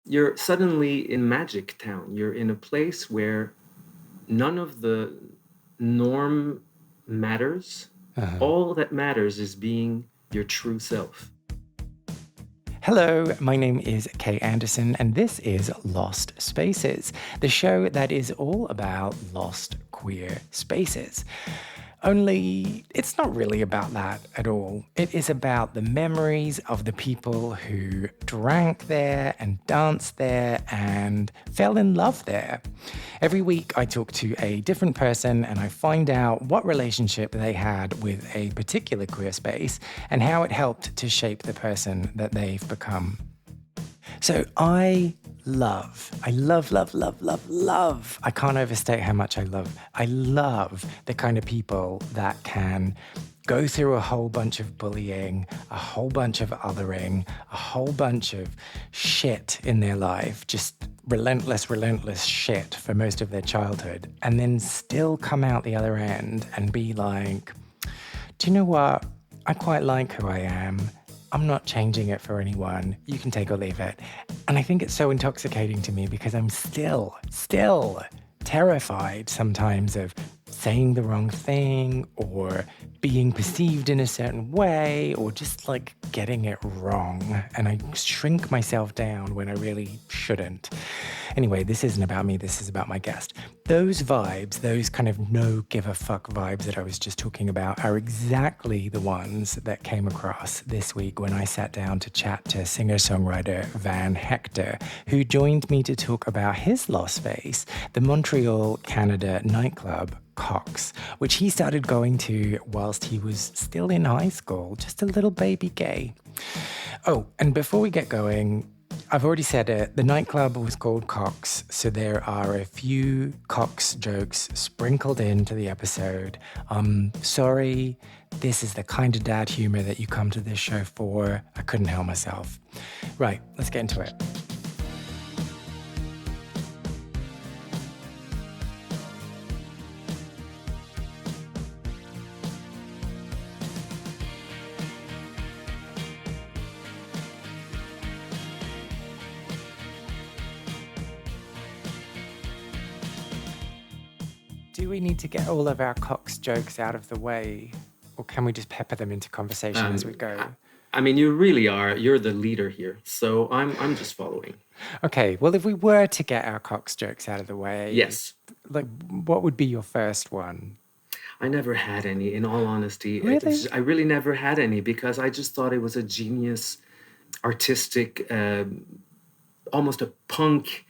you're suddenly in Magic Town. You're in a place where none of the norm matters. All that matters is being your true self. Hello, my name is Kay Anderson, and this is Lost Spaces, the show that is all about lost queer spaces. Only it's not really about that at all. It is about the memories of the people who drank there and danced there and fell in love there. Every week I talk to a different person and I find out what relationship they had with a particular queer space and how it helped to shape the person that they've become. So I love, I can't overstate how much I love the kind of people that can go through a whole bunch of bullying, a whole bunch of othering, a whole bunch of shit in their life, just relentless shit for most of their childhood, and then still come out the other end and be like, do you know what? I quite like who I am. I'm not changing it for anyone. You can take or leave it. And I think it's so intoxicating to me because I'm still terrified sometimes of saying the wrong thing or being perceived in a certain way or just like getting it wrong. And I shrink myself down when I really shouldn't. Anyway, this isn't about me, this is about my guest. Those vibes, those kind of no give a fuck vibes that I was just talking about, are exactly the ones that came across this week when I sat down to chat to singer-songwriter Van Hechter, who joined me to talk about his lost space, the Montreal, Canada nightclub Cox, which he started going to whilst he was still in high school, just a little baby gay. Oh, and before we get going, I've already said it, the nightclub was called Cox, so there are a few Cox jokes sprinkled into the episode. Sorry, this is the kind of dad humor that you come to this show for. I couldn't help myself. Right, let's get into it. Do we need to get all of our Cox jokes out of the way, or can we just pepper them into conversation as we go? I mean, you really are. You're the leader here, so I'm just following. Okay, well, if we were to get our Cox jokes out of the way, Yes. like, what would be your first one? I never had any, in all honesty. Really? I really never had any because I just thought it was a genius, artistic, almost a punk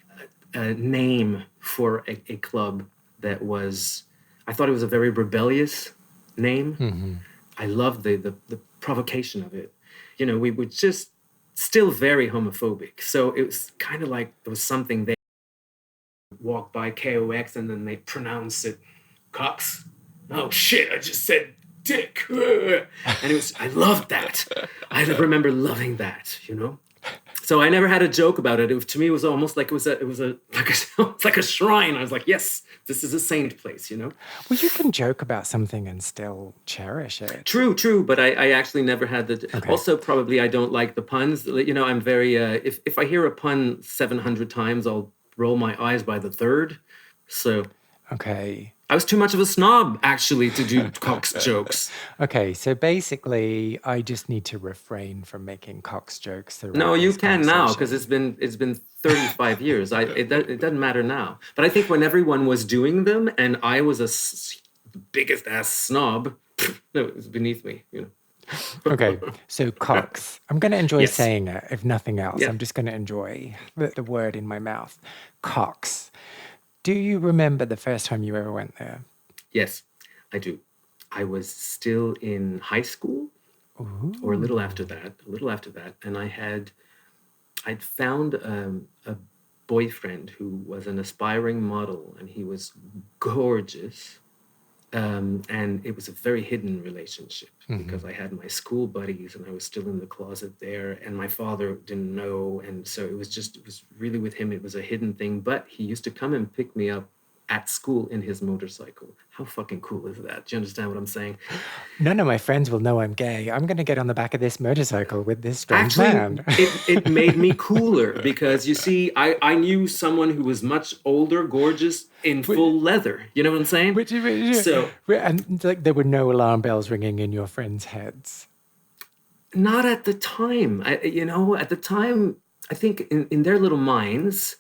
name for a club that was, I thought it was a very rebellious name. Mm-hmm. I loved the provocation of it. You know, we were just still very homophobic. So it was kind of like there was something they walk by KOX and then they pronounce it Cox. Oh shit, I just said dick. And it was, I loved that. I remember loving that, you know? So I never had a joke about it. To me, it was almost like like a shrine. I was like, yes, this is a saint place, you know? Well, you can joke about something and still cherish it. True, but I actually never had the. Okay. Also, probably I don't like the puns. You know, I'm very. If I hear a pun 700 times, I'll roll my eyes by the third. So. Okay. I was too much of a snob, actually, to do Cox jokes. Okay, so basically, I just need to refrain from making Cox jokes throughout No, you this can now conversation. because it's been 35 years. It doesn't matter now. But I think when everyone was doing them and I was the biggest ass snob, no, it was beneath me, you know. Okay, so Cox. I'm going to enjoy Yes. saying it, if nothing else. Yeah. I'm just going to enjoy the word in my mouth. Cox. Do you remember the first time you ever went there? Yes, I do. I was still in high school, or a little after that, and I'd found a boyfriend who was an aspiring model, and he was gorgeous. And it was a very hidden relationship because I had my school buddies and I was still in the closet there, and my father didn't know. And so it was really with him, it was a hidden thing. But he used to come and pick me up at school in his motorcycle. How fucking cool is that? Do you understand what I'm saying? None of my friends will know I'm gay. I'm going to get on the back of this motorcycle with this strange Actually, man. it made me cooler because you see, I knew someone who was much older, gorgeous, in full leather. You know what I'm saying? So And like there were no alarm bells ringing in your friends' heads. not at the time. At the time, I think in their little minds,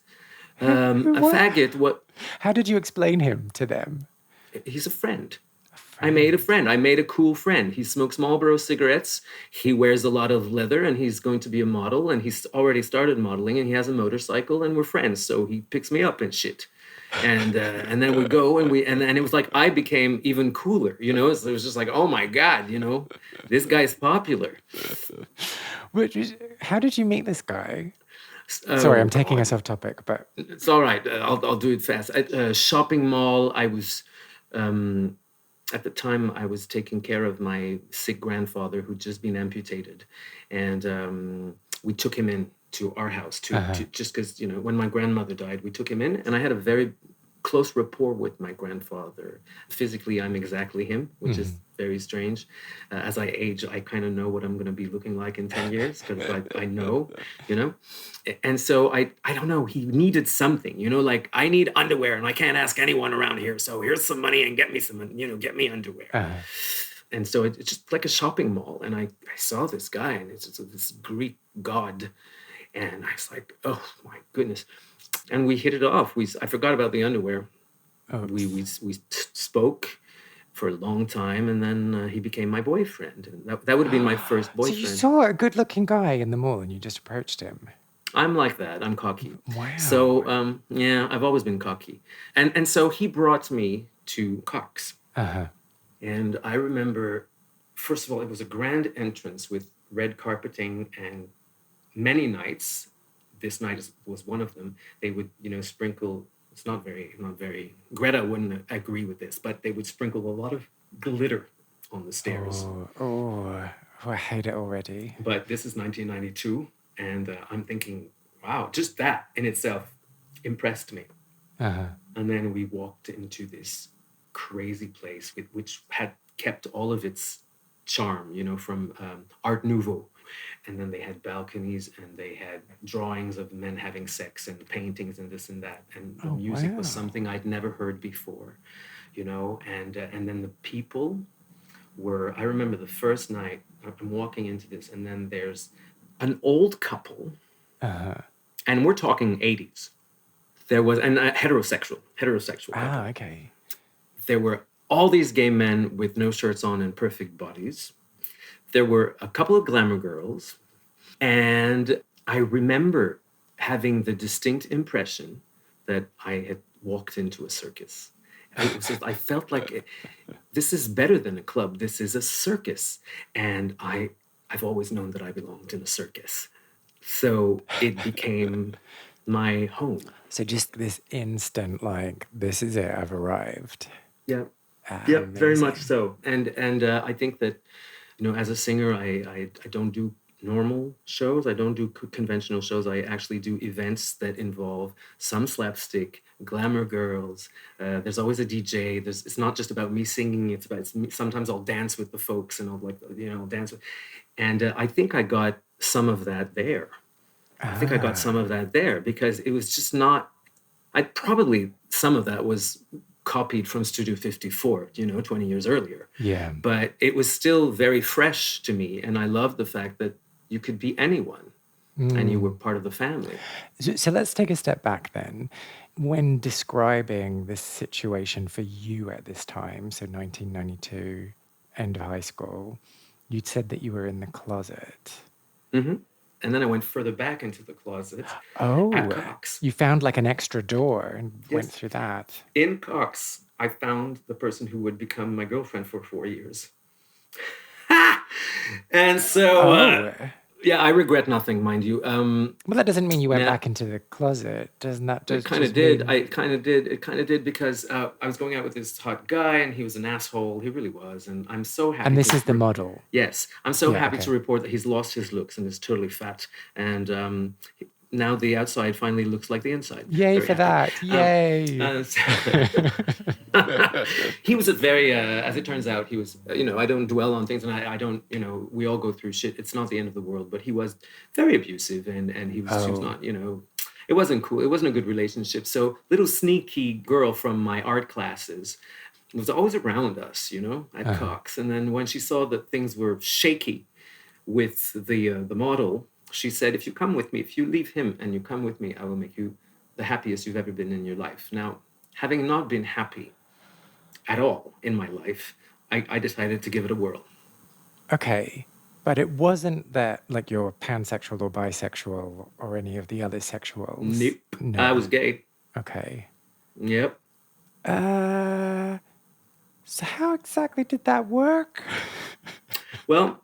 a What? faggot. What How did you explain him to them? he's a friend. A I made a friend. friend. I made a cool friend. He smokes Marlboro cigarettes. He wears a lot of leather, and he's going to be a model. And he's already started modeling, and he has a motorcycle, and we're friends. So he picks me up and shit. And then we go and it was like I became even cooler. So it was just like, oh my god, this guy's popular. How did you meet this guy? Sorry, Oh I'm taking god, us off topic, but it's all right. I'll do it fast. At a shopping mall, I was. At the time, I was taking care of my sick grandfather who'd just been amputated, and we took him in to our house to just because when my grandmother died, we took him in, and I had a very close rapport with my grandfather. Physically, I'm exactly him, which is very strange. As I age, I kind of know what I'm going to be looking like in 10 years because I know, you know. And so I don't know, he needed something, like I need underwear and I can't ask anyone around here. So here's some money and get me some, get me underwear. And so it's just like a shopping mall. And I saw this guy and it's just this Greek god. And I was like, oh my goodness. And we hit it off. I forgot about the underwear. We spoke for a long time, and then he became my boyfriend. And that would have been my first so boyfriend. you saw a good-looking guy in the mall and you just approached him. I'm like that. I'm cocky. Wow. So yeah, I've always been cocky. And so he brought me to Cox. And I remember, first of all, it was a grand entrance with red carpeting, and many nights, this night was one of them, they would, sprinkle, it's not very, Greta wouldn't agree with this, but they would sprinkle a lot of glitter on the stairs. Oh, I hate it already. But this is 1992, and I'm thinking, wow, just that in itself impressed me. And then we walked into this crazy place which had kept all of its charm, from Art Nouveau. And then they had balconies and they had drawings of men having sex and paintings and this and that. And the music was something I'd never heard before, and then the people were, I remember the first night I'm walking into this, and then there's an old couple, and we're talking 80s. There was, and heterosexual couple. Okay. There were all these gay men with no shirts on and perfect bodies. There were a couple of glamour girls. And I remember having the distinct impression that I had walked into a circus. I felt like this is better than a club. This is a circus. And I've always known that I belonged in a circus. So it became my home. So just this instant, like, this is it, I've arrived. Yeah. Yeah, very much so. And I think that, as a singer, I don't do normal shows. I don't do conventional shows. I actually do events that involve some slapstick, glamour girls. There's always a DJ. It's not just about me singing. It's me. Sometimes I'll dance with the folks and I'll dance with. And I think I got some of that there. I think I got some of that there because it was just not. Some of that was copied from Studio 54, 20 years earlier. Yeah. But it was still very fresh to me. And I loved the fact that you could be anyone and you were part of the family. So let's take a step back then. When describing this situation for you at this time, so 1992, end of high school, you'd said that you were in the closet. Mm-hmm. And then I went further back into the closet at Cox. You found like an extra door and went through that. In Cox, I found the person who would become my girlfriend for 4 years. And so, yeah, I regret nothing, mind you. Well, that doesn't mean you went back into the closet. Doesn't that just? It kind of did. I kind of did. It kind of did because I was going out with this hot guy, and he was an asshole. He really was, and I'm so happy. And this is the model. Yes, I'm so happy to report that he's lost his looks and is totally fat. And now the outside finally looks like the inside. Yay Very for happy. that. Um, Yay. so he was a very, as it turns out, he was, I don't dwell on things, and I don't, we all go through shit. It's not the end of the world, but he was very abusive, and she was Oh, not, it wasn't cool. It wasn't a good relationship. So little sneaky girl from my art classes was always around us, at uh-huh. Cox. And then when she saw that things were shaky with the model, she said, "If you come with me, if you leave him and you come with me, I will make you the happiest you've ever been in your life." Now, having not been happy at all in my life, I decided to give it a whirl. Okay. But it wasn't that like you're pansexual or bisexual or any of the other sexuals. Nope, I No. was gay. Okay. Yep. Uh, so how exactly did that work? Well,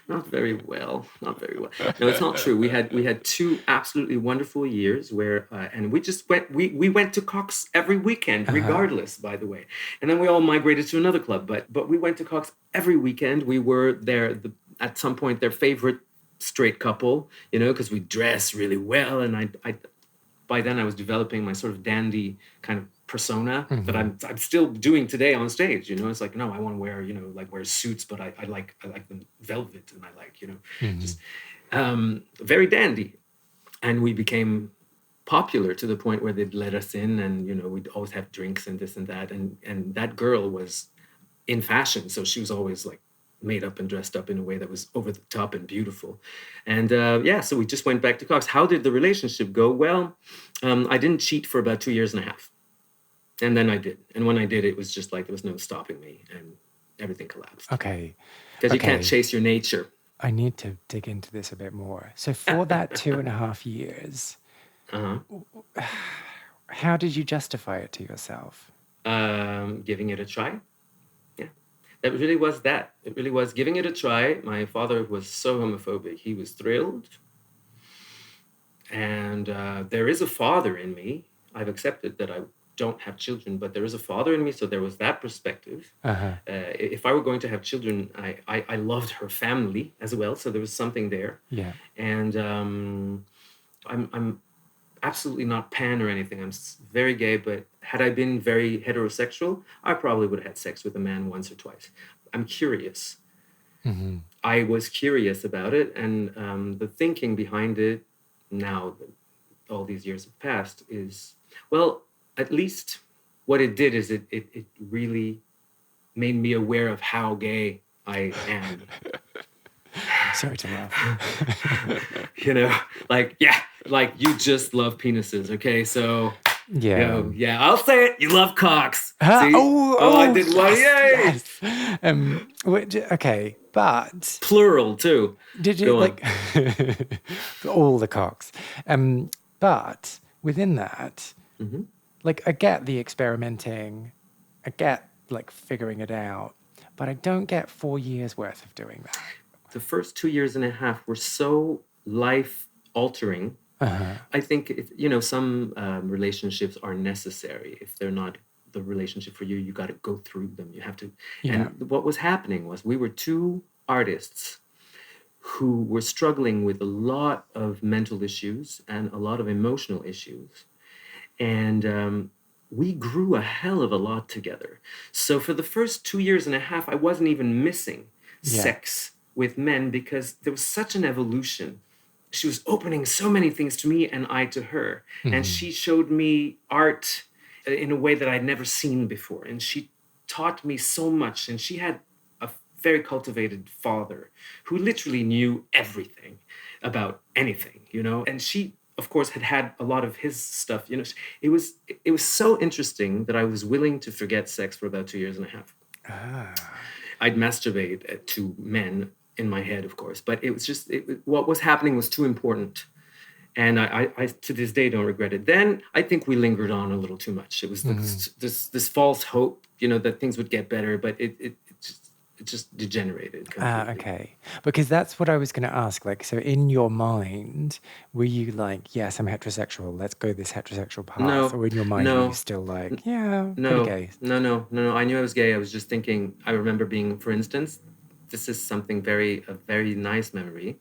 not very well. Not very well. No, it's not true. We had two absolutely wonderful years where, and we just went. We went to Cox every weekend, Uh-huh. regardless. By the way, and then we all migrated to another club. But we went to Cox every weekend. We were there at some point their favorite straight couple, because we dress really well, and I by then I was developing my sort of dandy kind of persona that Hmm. I'm still doing today on stage. It's like, no, I want to wear, like wear suits, but I like them velvet, and I like, Hmm. just very dandy. And we became popular to the point where they'd let us in, and we'd always have drinks and this and that. And that girl was in fashion, so she was always like made up and dressed up in a way that was over the top and beautiful. And yeah, so we just went back to Cox. How did the relationship go? Well, I didn't cheat for about 2 years and a half, and then I did. And when I did, it was just like there was no stopping me, and everything collapsed Okay. because you can't Okay. chase your nature. I need to dig into this a bit more. So for that 2.5 years, Uh-huh. how did you justify it to yourself? Giving it a try. Yeah, that really was that. It really was giving it a try. My father was so homophobic. He was thrilled. And there is a father in me. I've accepted that I don't have children, but there is a father in me. So there was that perspective. Uh-huh. If I were going to have children, I loved her family as well. So there was something there. Yeah. And I'm absolutely not pan or anything. I'm very gay, but had I been very heterosexual, I probably would have had sex with a man once or twice. I'm curious. Hmm. I was curious about it, and the thinking behind it now that all these years have passed is, well, at least what it did is it really made me aware of how gay I am. Sorry to laugh. you know, like, yeah, like you just love penises, okay? So, Yeah. yeah, I'll say it. You love cocks. Huh? See? Oh, Oh, I oh, did one. yes, Yay! yes. Okay, but Plural, too. did you Go on. like all the cocks? But within that, Hmm. like I get the experimenting, I get like figuring it out, but I don't get 4 years worth of doing that. The first 2 years and a half were so life altering. Uh-huh. I think some relationships are necessary. If they're not the relationship for you, you got to go through them. You have to. Yeah. And what was happening was we were two artists who were struggling with a lot of mental issues and a lot of emotional issues. And we grew a hell of a lot together. So for the first 2 years and a half, I wasn't even missing Yeah. sex with men because there was such an evolution. She was opening so many things to me and I to her. And Hmm. she showed me art in a way that I'd never seen before. And she taught me so much. And she had a very cultivated father who literally knew everything about anything, And she, of course, had a lot of his stuff. It was so interesting that I was willing to forget sex for about 2 years and a half. Ah. I'd masturbate to men in my head, of course, but it was just what was happening was too important, and I to this day don't regret it. Then I think we lingered on a little too much. It was Hmm. this false hope, that things would get better, but it just degenerated Ah, completely. okay. Because that's what I was going to ask. Like, so in your mind, were you like, yes, I'm heterosexual, let's go this heterosexual path? No, Or in your mind, were you no, still like, yeah, pretty no, gay? no, no, no, no. I knew I was gay. I was just thinking. I remember being, for instance, this is something a very nice memory.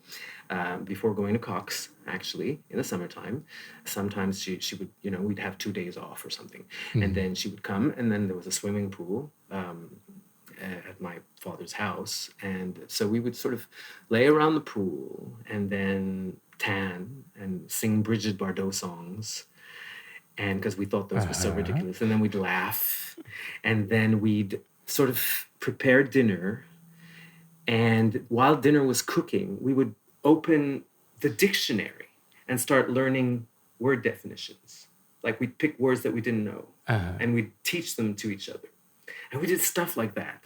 Before going to Cox, actually, in the summertime, sometimes she would, we'd have 2 days off or something, and then she would come, and then there was a swimming pool at my father's house, and so we would sort of lay around the pool and then tan and sing Bridget Bardot songs, and because we thought those were so ridiculous, and then we'd laugh, and then we'd sort of prepare dinner, and while dinner was cooking, we would open the dictionary and start learning word definitions. Like we'd pick words that we didn't know, and we'd teach them to each other, and we did stuff like that.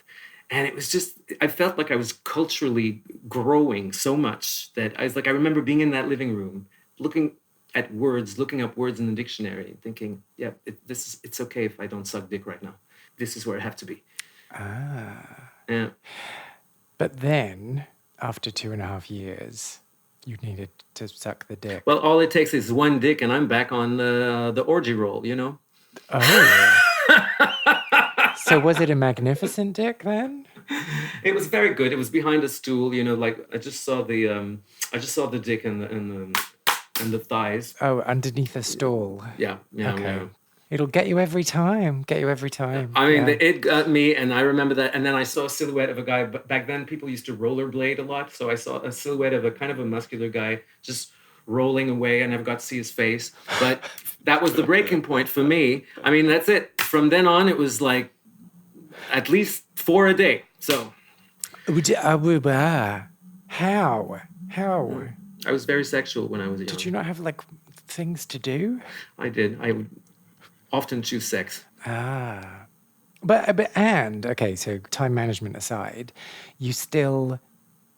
And it was just, I felt like I was culturally growing so much that I remember being in that living room, looking at words, looking up words in the dictionary, and thinking, yeah, it's okay if I don't suck dick right now. This is where I have to be. Yeah. But then, after 2.5 years, you needed to suck the dick. Well, all it takes is one dick, and I'm back on the orgy roll, Oh. So was it a magnificent dick then? It was very good. It was behind a stool, like I just saw the dick and the thighs. Oh, underneath a stool. Yeah. Okay. Yeah. It'll get you every time. I mean, it got me, and I remember that. And then I saw a silhouette of a guy. But back then, people used to rollerblade a lot, so I saw a silhouette of a kind of a muscular guy just rolling away. I never got to see his face, but that was the breaking point for me. I mean, that's it. From then on, it was like at least 4 a day. So, how? I was very sexual when I was young. Did you not have like things to do? I did. I would often choose sex. Okay, so time management aside, you still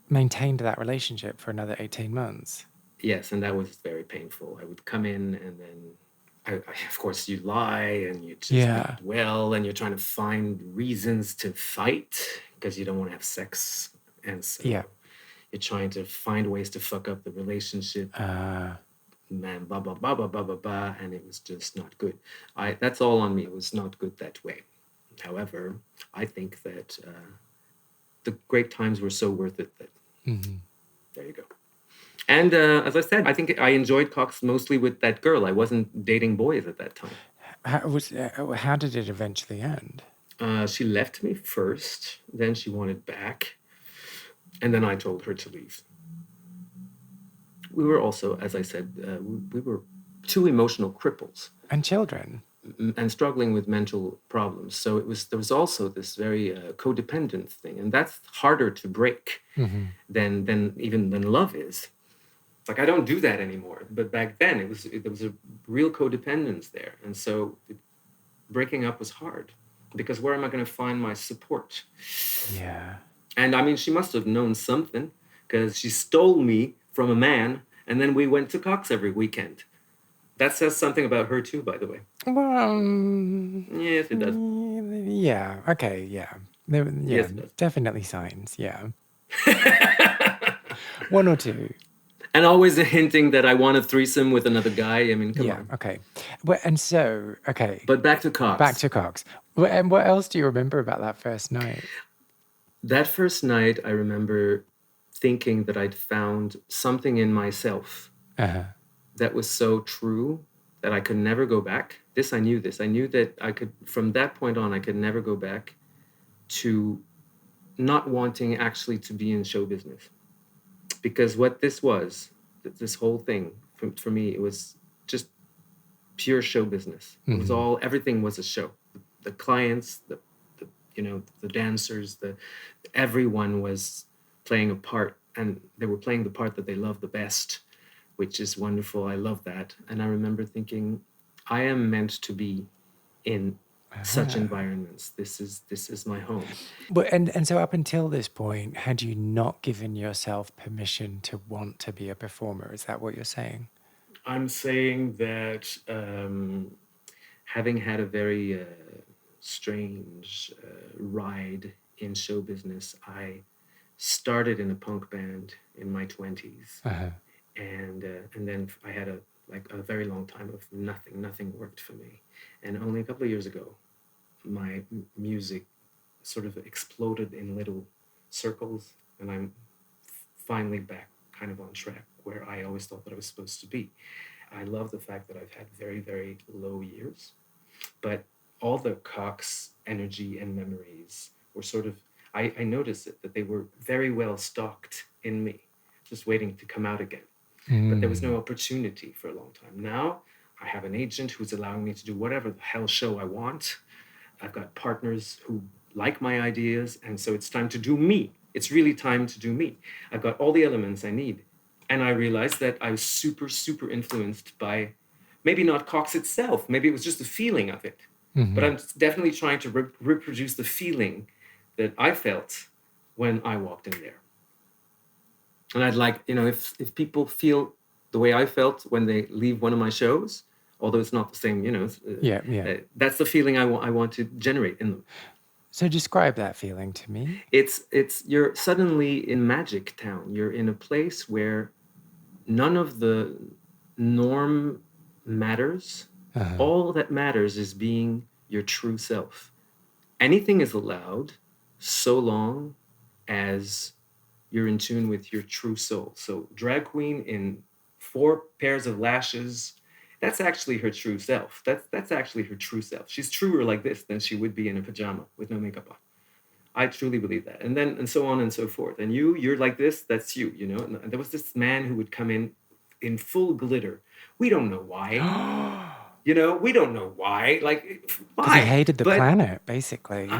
maintained that relationship for another 18 months. Yes, and that was very painful. I would come in, and then, of course, you lie, and you just not well, and you're trying to find reasons to fight because you don't want to have sex, and so you're trying to find ways to fuck up the relationship. Man, blah blah blah blah blah blah blah, and it was just not good. That's all on me. It was not good that way. However, I think that the great times were so worth it that there you go. And as I said, I think I enjoyed Cox mostly with that girl. I wasn't dating boys at that time. How did it eventually end? She left me first, then she wanted back, and then I told her to leave. We were also, as I said, we were two emotional cripples. And children. And struggling with mental problems. So there was also this very codependent thing. And that's harder to break than love is. It's like, I don't do that anymore. But back then, there was a real codependence there. And so breaking up was hard. Because where am I going to find my support? Yeah. And I mean, she must have known something. Because she stole me from a man, and then we went to Cox every weekend. That says something about her too, by the way. Well, yes, it does. Yeah. Okay. Yeah. Yes, it does. Definitely signs. Yeah. One or two. And always hinting that I want a threesome with another guy. I mean, come on. Okay. Well, and so, okay. But back to Cox. And what else do you remember about that first night? That first night, I remember thinking that I'd found something in myself that was so true that I could never go back. I knew that I could, from that point on, I could never go back to not wanting actually to be in show business. Because what this whole thing, for me, it was just pure show business. It was everything was a show. The clients, the dancers, everyone was playing a part, and they were playing the part that they loved the best, which is wonderful. I love that. And I remember thinking, I am meant to be in such environments. This is my home. But and so up until this point, had you not given yourself permission to want to be a performer? Is that what you're saying? I'm saying that having had a very strange ride in show business, I started in a punk band in my 20s, and then I had a very long time of nothing worked for me, and only a couple of years ago, my music sort of exploded in little circles, and I'm finally back kind of on track where I always thought that I was supposed to be. I love the fact that I've had very, very low years, but all the Cox energy and memories were sort of, I noticed it, that they were very well stocked in me, just waiting to come out again. But there was no opportunity for a long time. Now I have an agent who's allowing me to do whatever the hell show I want. I've got partners who like my ideas, and so it's time to do me. It's really time to do me. I've got all the elements I need. And I realized that I was super, super influenced by maybe not Cox itself. Maybe it was just the feeling of it. But I'm definitely trying to reproduce the feeling that I felt when I walked in there. And I'd like, if people feel the way I felt when they leave one of my shows, although it's not the same, that's the feeling I want to generate in them. So describe that feeling to me. It's you're suddenly in Magic Town. You're in a place where none of the norm matters. All that matters is being your true self. Anything is allowed so long as you're in tune with your true soul. So drag queen in 4 pairs of lashes, that's actually her true self. That's actually her true self. She's truer like this than she would be in a pajama with no makeup on. I truly believe that. And so on and so forth. And you're like this, that's you, And there was this man who would come in full glitter. We don't know why. We don't know why. Like, why? Because he hated the planet, basically.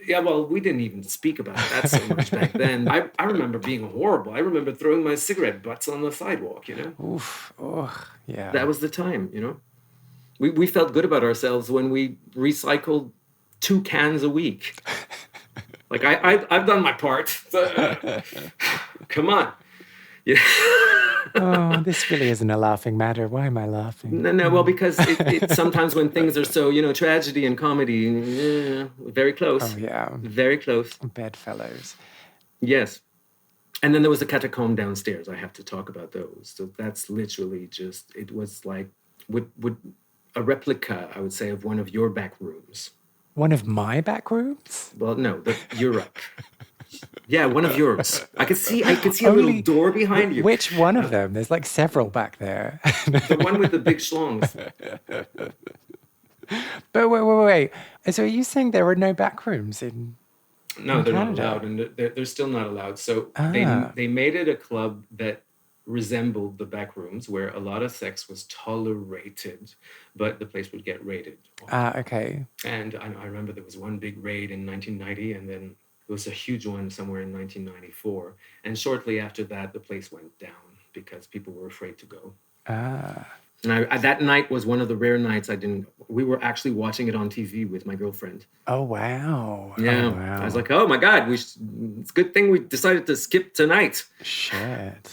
Yeah, well, we didn't even speak about that so much back then. I remember being horrible. I remember throwing my cigarette butts on the sidewalk, Oof. Oh, yeah. That was the time, We felt good about ourselves when we recycled 2 cans a week. Like, I've done my part. Come on. Yeah. Oh, this really isn't a laughing matter. Why am I laughing? No, well, because it sometimes when things are so, tragedy and comedy, very close. Oh, yeah. Very close. Bedfellows. Yes. And then there was the catacomb downstairs. I have to talk about those. So that's literally just, it was like, would a replica, I would say, of one of your back rooms. One of my back rooms? Well, no, Europe. Yeah, one of yours. I could see a little door behind you. Which one of them? There's like several back there. The one with the big schlongs. But wait. So are you saying there are no back rooms in No, they're Canada? not allowed, and they're still not allowed. So they made it a club that resembled the back rooms, where a lot of sex was tolerated, but the place would get raided. Okay. And I remember there was one big raid in 1990, and then there was a huge one somewhere in 1994. And shortly after that, the place went down because people were afraid to go. And that night was one of the rare nights we were actually watching it on TV with my girlfriend. Oh, wow. Yeah. Oh, wow. I was like, oh my God, it's a good thing we decided to skip tonight. Shit.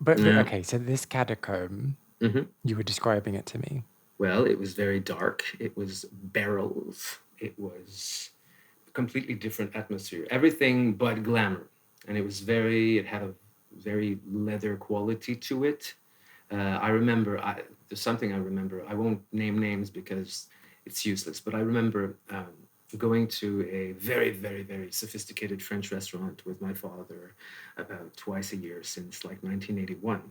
But okay, so this catacomb, you were describing it to me. Well, it was very dark. It was barrels. It was a completely different atmosphere. Everything but glamour. And it had a very leather quality to it. There's something I remember. I won't name names because it's useless, but I remember going to a very, very, very sophisticated French restaurant with my father about twice a year since like 1981.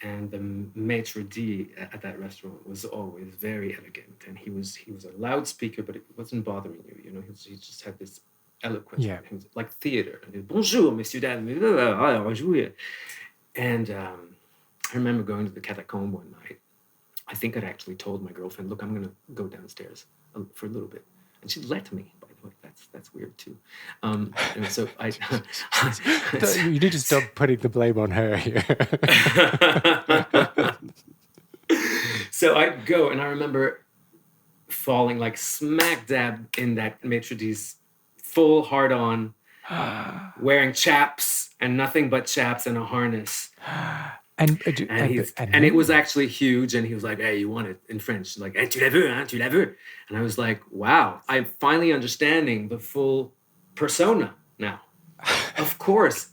And the maitre d' at that restaurant was always very elegant, and he was a loudspeaker, but it wasn't bothering you. He just had this eloquence. Yeah. He was like theater. Bonjour, messieurs, dames. And I remember going to the catacomb one night. I think I'd actually told my girlfriend, look, I'm going to go downstairs for a little bit. And she let me, by the way. That's weird too. And so You need to stop putting the blame on her here. So I'd go, and I remember falling like smack dab in that maitre d's full hard-on, wearing chaps and nothing but chaps and a harness. And it was actually huge, and he was like, hey, you want it in French? Like, hey, tu l'as vu, hein? Tu l'as vu? And I was like, wow, I'm finally understanding the full persona now. Of course,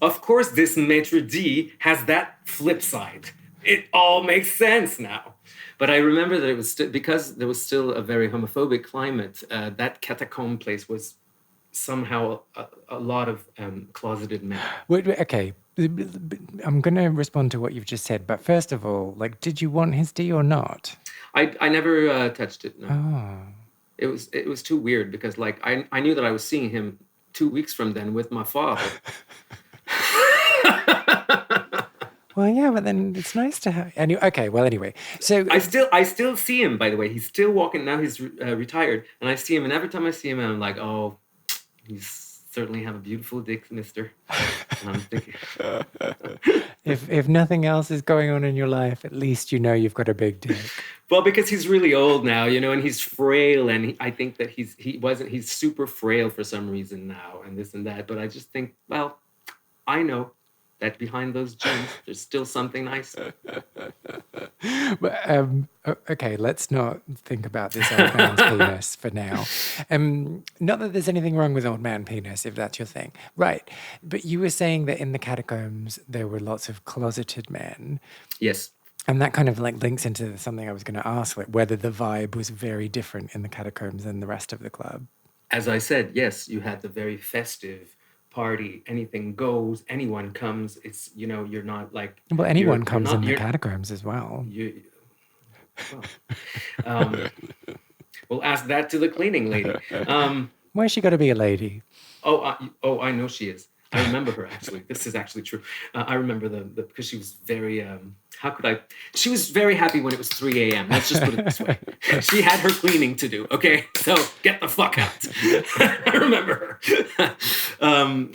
this maitre d' has that flip side. It all makes sense now. But I remember that it was because there was still a very homophobic climate, that catacomb place was somehow a lot of closeted men. Okay, I'm going to respond to what you've just said, but first of all, like, did you want his D or not? I never touched it. No, Oh. it was too weird because like I knew that I was seeing him 2 weeks from then with my father. Well, yeah, but then it's nice to have. Okay, well, anyway, so I still see him. By the way, he's still walking now. He's retired, and I see him. And every time I see him, I'm like, oh, he's certainly have a beautiful dick, Mister. And I'm thinking, if nothing else is going on in your life, at least you know you've got a big dick. well, because he's really old now, and he's frail, and I think that he's super frail for some reason now, and this and that. But I just think, well, I know that behind those jeans, there's still something nice. But, okay, let's not think about this old man's penis for now. Not that there's anything wrong with old man penis, if that's your thing. Right. But you were saying that in the catacombs, there were lots of closeted men. Yes. And that kind of like links into something I was going to ask, like whether the vibe was very different in the catacombs than the rest of the club. As I said, yes, you had the very festive party, anything goes, anyone comes. It's, you're not like... Well, anyone comes in the catacombs as well. We'll ask that to the cleaning lady. Why's she got to be a lady? I know she is. I remember her, actually. This is actually true. I remember because she was very, she was very happy when it was 3 a.m. Let's just put it this way. She had her cleaning to do, okay? So get the fuck out. I remember her.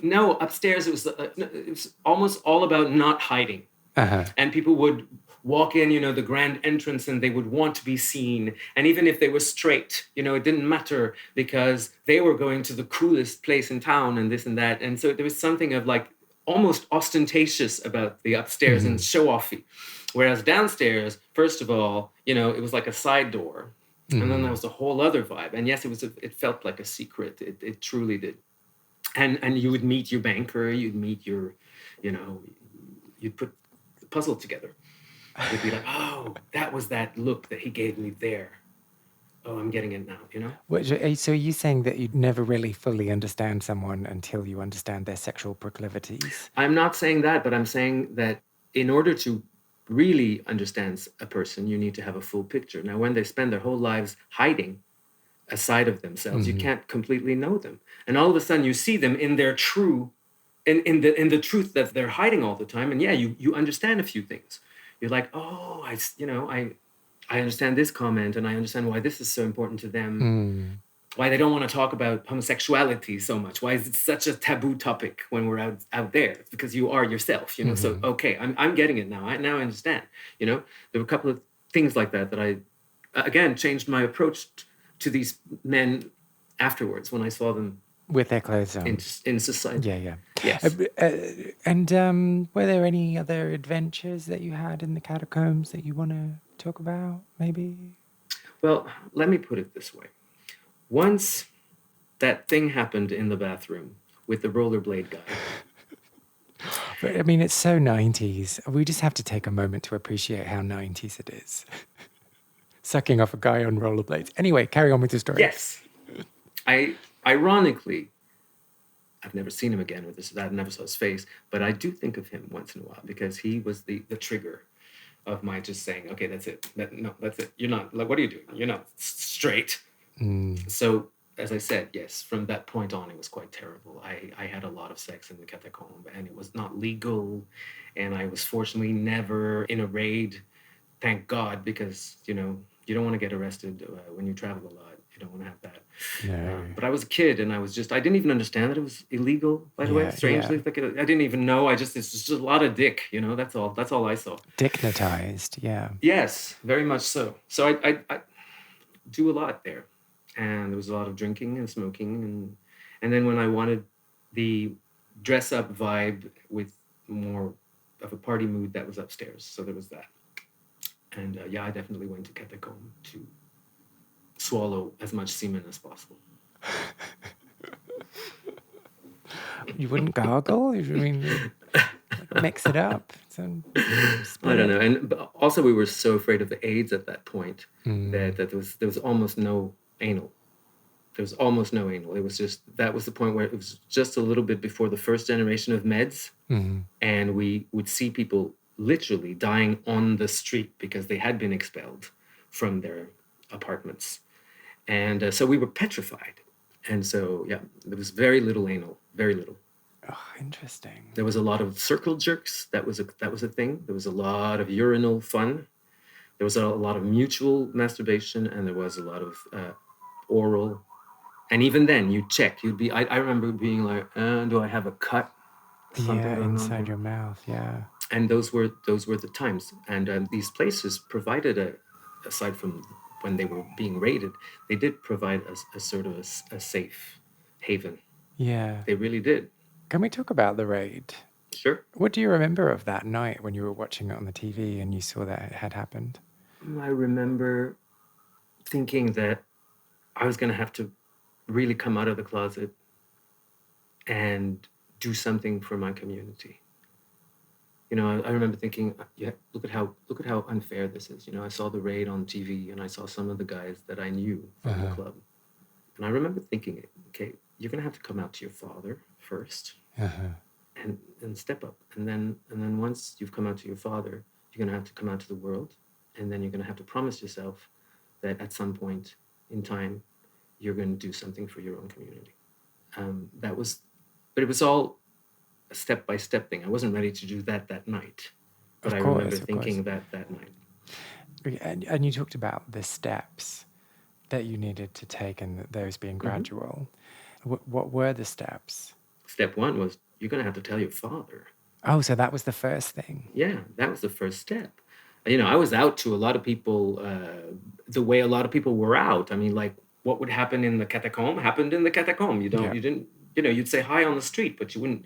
No, upstairs, it was almost all about not hiding. Uh-huh. And people would walk in, the grand entrance, and they would want to be seen. And even if they were straight, it didn't matter because they were going to the coolest place in town and this and that. And so there was something of like almost ostentatious about the upstairs and show-offy. Whereas downstairs, first of all, it was like a side door. And then there was a whole other vibe. And yes, it felt like a secret. It truly did. And you would meet your banker, you'd meet your, you'd put the puzzle together. You'd be like, oh, that was that look that he gave me there. Oh, I'm getting it now, So are you saying that you'd never really fully understand someone until you understand their sexual proclivities? I'm not saying that, but I'm saying that in order to really understand a person, you need to have a full picture. Now, when they spend their whole lives hiding a side of themselves, you can't completely know them. And all of a sudden you see them in their true, in the truth that they're hiding all the time. And yeah, you understand a few things. You're like, oh, I understand this comment, and I understand why this is so important to them. Why they don't want to talk about homosexuality so much. Why is it such a taboo topic when we're out there? It's because you are yourself, So okay, I'm getting it now. I understand. There were a couple of things like that I, again, changed my approach to these men afterwards when I saw them with their clothes on in society. Yeah. Yes. And were there any other adventures that you had in the catacombs that you want to talk about, maybe? Well, let me put it this way. Once that thing happened in the bathroom with the rollerblade guy. But, I mean, it's so 90s. We just have to take a moment to appreciate how 90s it is. Sucking off a guy on rollerblades. Anyway, carry on with the story. Yes. Ironically, I've never seen him again with this. I never saw his face, but I do think of him once in a while because he was the trigger of my just saying, okay, that's it. That's it. You're not, like, what are you doing? You're not straight. So, as I said, yes, from that point on, it was quite terrible. I had a lot of sex in the catacomb, and it was not legal, and I was fortunately never in a raid, thank God, because, you don't want to get arrested when you travel a lot. You don't want to have that. No. But I was a kid, and I didn't even understand that it was illegal, by the way, strangely. Like, I didn't even know. It's just a lot of dick, that's all I saw. Dignitized, yeah. Yes, very much so. So I do a lot there. And there was a lot of drinking and smoking. And then when I wanted the dress-up vibe with more of a party mood, that was upstairs. So there was that. And I definitely went to catacomb to swallow as much semen as possible. You wouldn't gargle? I mean, mix it up. I don't know. And also, we were so afraid of the AIDS at that point that there was almost no anal. There was almost no anal. It was just, that was the point where it was just a little bit before the first generation of meds. And we would see people literally dying on the street because they had been expelled from their apartments. And so we were petrified. And so, yeah, there was very little anal, very little. Oh, interesting. There was a lot of circle jerks. That was a thing. There was a lot of urinal fun. There was a lot of mutual masturbation, and there was a lot of oral. And even then, you check. You'd be. I remember being like, "Do I have a cut? Something Yeah, going on inside here?" your mouth. Yeah. And those were the times. And these places provided aside from when they were being raided, they did provide a sort of a safe haven. Yeah. They really did. Can we talk about the raid? Sure. What do you remember of that night when you were watching it on the TV and you saw that it had happened? I remember thinking that I was going to have to really come out of the closet and do something for my community. You know, I remember thinking, yeah, look at how unfair this is. You know, I saw the raid on TV and I saw some of the guys that I knew from the club. And I remember thinking, okay, you're going to have to come out to your father first and step up. And then once you've come out to your father, you're going to have to come out to the world. And then you're going to have to promise yourself that at some point in time, you're going to do something for your own community. But it was all a step-by-step thing. I wasn't ready to do that night. But I remember thinking that night. And you talked about the steps that you needed to take and those being gradual. What were the steps? Step one was, you're going to have to tell your father. Oh, so that was the first thing. Yeah, that was the first step. You know, I was out to a lot of people the way a lot of people were out. I mean, like, what would happen in the catacomb happened in the catacomb. You didn't, you know, you'd say hi on the street, but you wouldn't.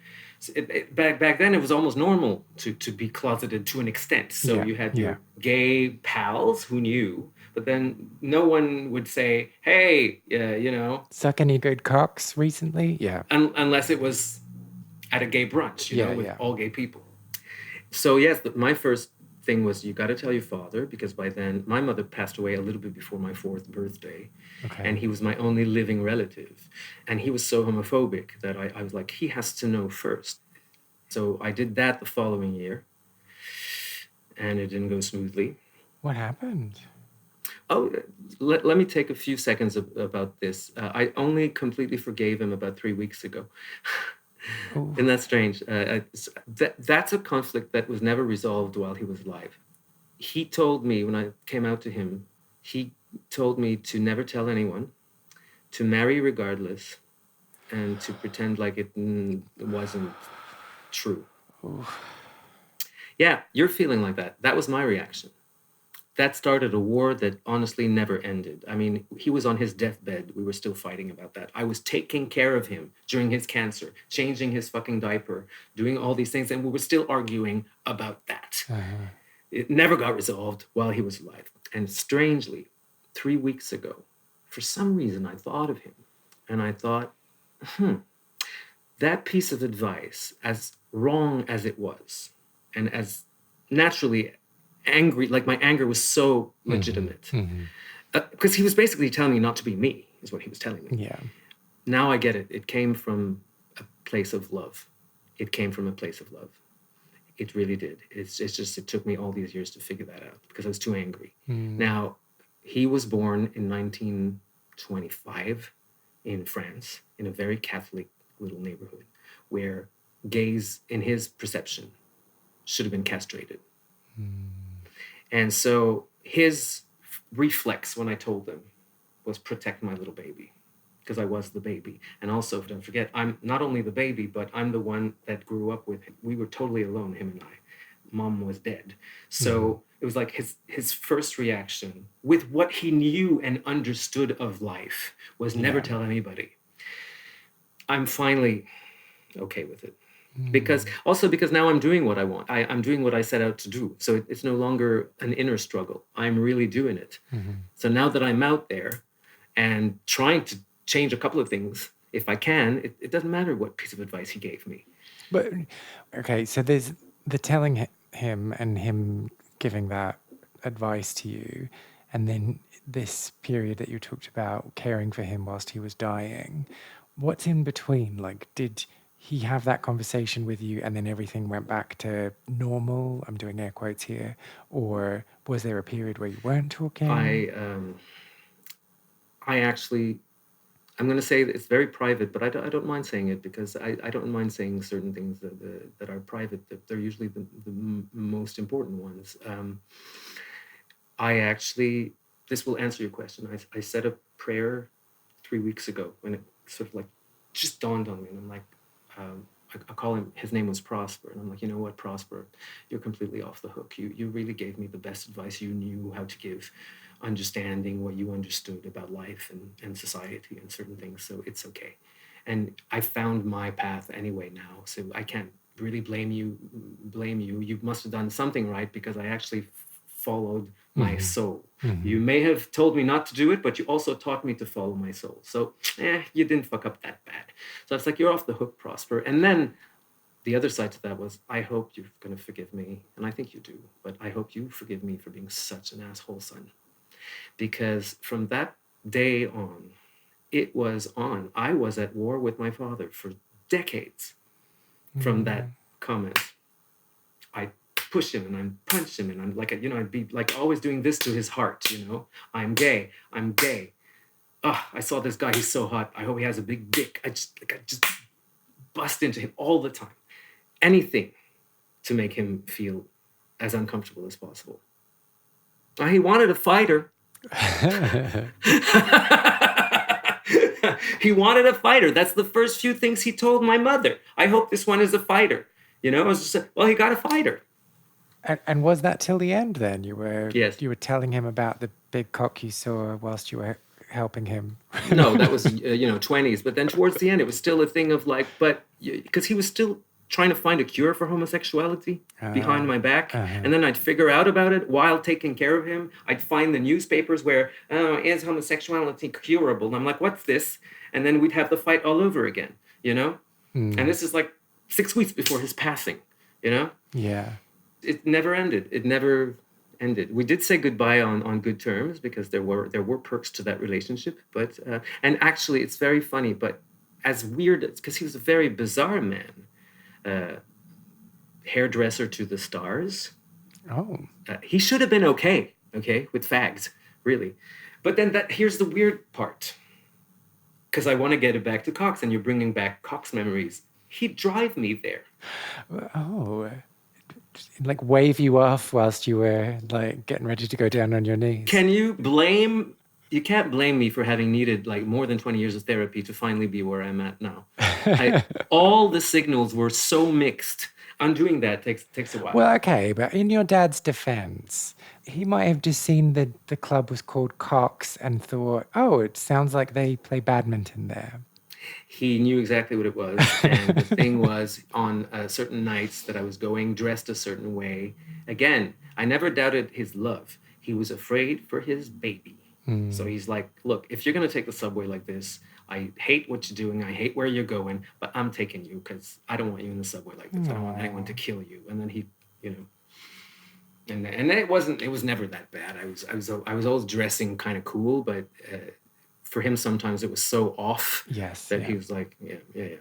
Back then, it was almost normal to be closeted to an extent. So you had your gay pals who knew, but then no one would say, hey, you know. Suck any good cocks recently? Yeah. Unless it was at a gay brunch, you know, with all gay people. So yes, my first thing was, you got to tell your father, because by then my mother passed away a little bit before my 4th birthday. And he was my only living relative. And he was so homophobic that I was like, he has to know first. So I did that the following year. And it didn't go smoothly. What happened? Oh, let me take a few seconds about this. I only completely forgave him about 3 weeks ago. Isn't that strange? That's a conflict that was never resolved while he was alive. He told me, when I came out to him, he told me to never tell anyone, to marry regardless, and to pretend like it wasn't true. Yeah, you're feeling like that. That was my reaction. That started a war that honestly never ended. I mean, he was on his deathbed. We were still fighting about that. I was taking care of him during his cancer, changing his fucking diaper, doing all these things, and we were still arguing about that. It never got resolved while he was alive. And strangely, 3 weeks ago, for some reason, I thought of him. And I thought, that piece of advice, as wrong as it was, and as naturally angry, like my anger was so legitimate. Because he was basically telling me not to be me, is what he was telling me. Yeah. Now I get it. It came from a place of love. It came from a place of love. It really did. It's just, it took me all these years to figure that out because I was too angry. Now, he was born in 1925 in France, in a very Catholic little neighborhood where gays, in his perception, should have been castrated. And so his reflex when I told them was protect my little baby, because I was the baby. And also, don't forget, I'm not only the baby, but I'm the one that grew up with him. We were totally alone, him and I. Mom was dead. So it was like his first reaction with what he knew and understood of life was never tell anybody. I'm finally okay with it. Because now I'm doing what I want. I'm doing what I set out to do. So it's no longer an inner struggle. I'm really doing it. So now that I'm out there and trying to change a couple of things, if I can, it doesn't matter what piece of advice he gave me. But, okay, so there's the telling him and him giving that advice to you, and then this period that you talked about, caring for him whilst he was dying, what's in between? Like, did he have that conversation with you and then everything went back to normal? I'm doing air quotes here. Or was there a period where you weren't talking? I actually, I'm going to say that it's very private, but I don't mind saying it because I don't mind saying certain things that are private. That they're usually the most important ones. I actually, this will answer your question. I said a prayer 3 weeks ago when it sort of like just dawned on me. And I'm like, I call him, his name was Prosper. And I'm like, you know what, Prosper, you're completely off the hook. You really gave me the best advice you knew how to give, understanding what you understood about life and society and certain things. So it's okay. And I found my path anyway now. So I can't really blame you. You must have done something right because I actually followed my soul. You may have told me not to do it, but you also taught me to follow my soul. So you didn't fuck up that bad. So it's like, you're off the hook, Prosper. And then the other side to that was, I hope you're going to forgive me. And I think you do, but I hope you forgive me for being such an asshole son. Because from that day on, it was on. I was at war with my father for decades from that comment. I push him and I punch him and I'm like, I'd be like always doing this to his heart, I'm gay. Oh, I saw this guy, he's so hot. I hope he has a big dick. I just bust into him all the time. Anything to make him feel as uncomfortable as possible. He wanted a fighter. He wanted a fighter. That's the first few things he told my mother. I hope this one is a fighter. I was just like, well, he got a fighter. And was that till the end then? Yes. You were telling him about the big cock you saw whilst you were helping him? No, that was, 20s. But then towards the end, it was still a thing of like, but because he was still trying to find a cure for homosexuality behind my back. And then I'd figure out about it while taking care of him. I'd find the newspapers where, is homosexuality curable? And I'm like, what's this? And then we'd have the fight all over again, And this is like 6 weeks before his passing, Yeah. It never ended. It never ended. We did say goodbye on good terms because there were perks to that relationship. But and actually, it's very funny. But as weird, because he was a very bizarre man, hairdresser to the stars. Oh. He should have been okay with fags, really. But then here's the weird part. Because I want to get it back to Cox, and you're bringing back Cox memories. He'd drive me there. Oh. Like wave you off whilst you were like getting ready to go down on your knees. You can't blame me for having needed like more than 20 years of therapy to finally be where I'm at now. All the signals were so mixed. Undoing that takes a while. Well, okay, but in your dad's defense, he might have just seen that the club was called Cox and thought, oh, it sounds like they play badminton there. He knew exactly what it was. And the thing was, on certain nights that I was going dressed a certain way, again, I never doubted his love. He was afraid for his baby. So he's like, look, if you're going to take the subway like this, I hate what you're doing. I hate where you're going, but I'm taking you because I don't want you in the subway like this. I don't want anyone to kill you. And then he, and it was never that bad. I was always dressing kind of cool, but for him, sometimes it was so off that he was like, yeah.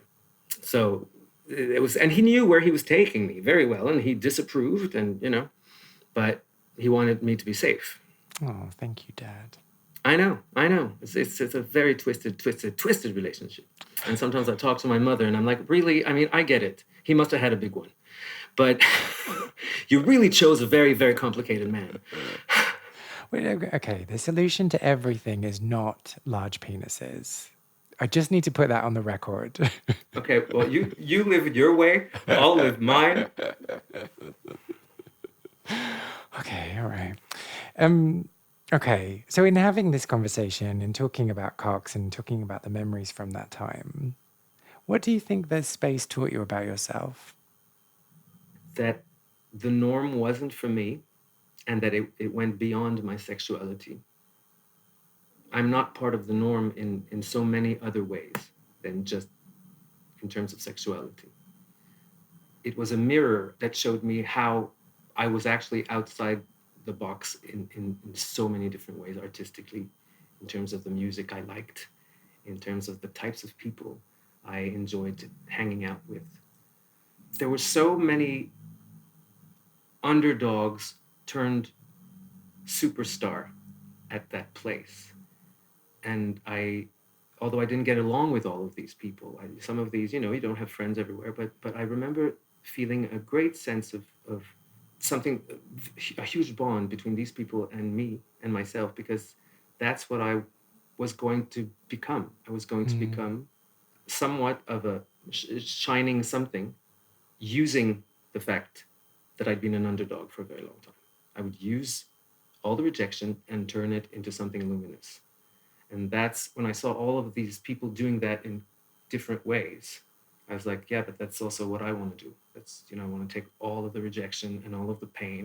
So it was, and he knew where he was taking me very well, and he disapproved, and but he wanted me to be safe. Oh, thank you, Dad. I know. It's a very twisted relationship. And sometimes I talk to my mother, and I'm like, really? I mean, I get it. He must have had a big one, but you really chose a very, very complicated man. Okay, the solution to everything is not large penises. I just need to put that on the record. Okay, well, you live your way, I'll live mine. Okay, all right. Okay, so in having this conversation and talking about Cox and talking about the memories from that time, what do you think this space taught you about yourself? That the norm wasn't for me, and that it went beyond my sexuality. I'm not part of the norm in so many other ways than just in terms of sexuality. It was a mirror that showed me how I was actually outside the box in so many different ways artistically, in terms of the music I liked, in terms of the types of people I enjoyed hanging out with. There were so many underdogs turned superstar at that place. And although I didn't get along with all of these people, some of these, you don't have friends everywhere, but I remember feeling a great sense of something, a huge bond between these people and me and myself, because that's what I was going to become. I was going to become somewhat of a shining something, using the fact that I'd been an underdog for a very long time. I would use all the rejection and turn it into something luminous. And that's when I saw all of these people doing that in different ways. I was like, yeah, but that's also what I want to do. That's, I want to take all of the rejection and all of the pain,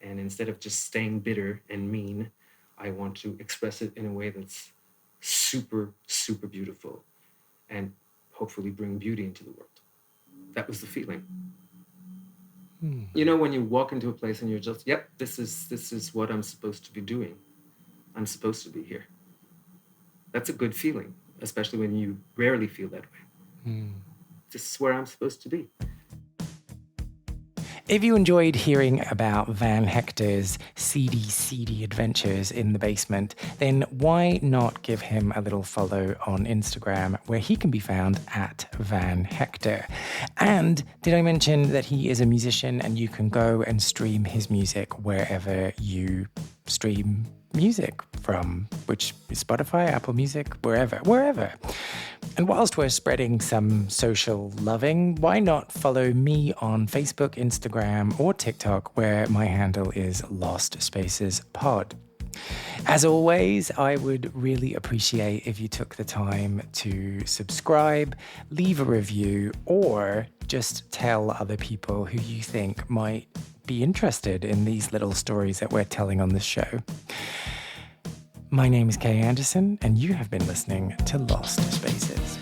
and instead of just staying bitter and mean, I want to express it in a way that's super, super beautiful and hopefully bring beauty into the world. That was the feeling. When you walk into a place and you're just, yep, this is what I'm supposed to be doing. I'm supposed to be here. That's a good feeling, especially when you rarely feel that way. This is where I'm supposed to be. If you enjoyed hearing about Van Hechter's seedy adventures in the basement, then why not give him a little follow on Instagram, where he can be found at Van Hechter. And did I mention that he is a musician and you can go and stream his music wherever you stream music from, which is Spotify, Apple Music, wherever. And whilst we're spreading some social loving, why not follow me on Facebook, Instagram, or TikTok, where my handle is Lost Spaces Pod. As always, I would really appreciate if you took the time to subscribe, leave a review, or just tell other people who you think might be interested in these little stories that we're telling on this show. My name is Kay Anderson, and you have been listening to Lost Spaces.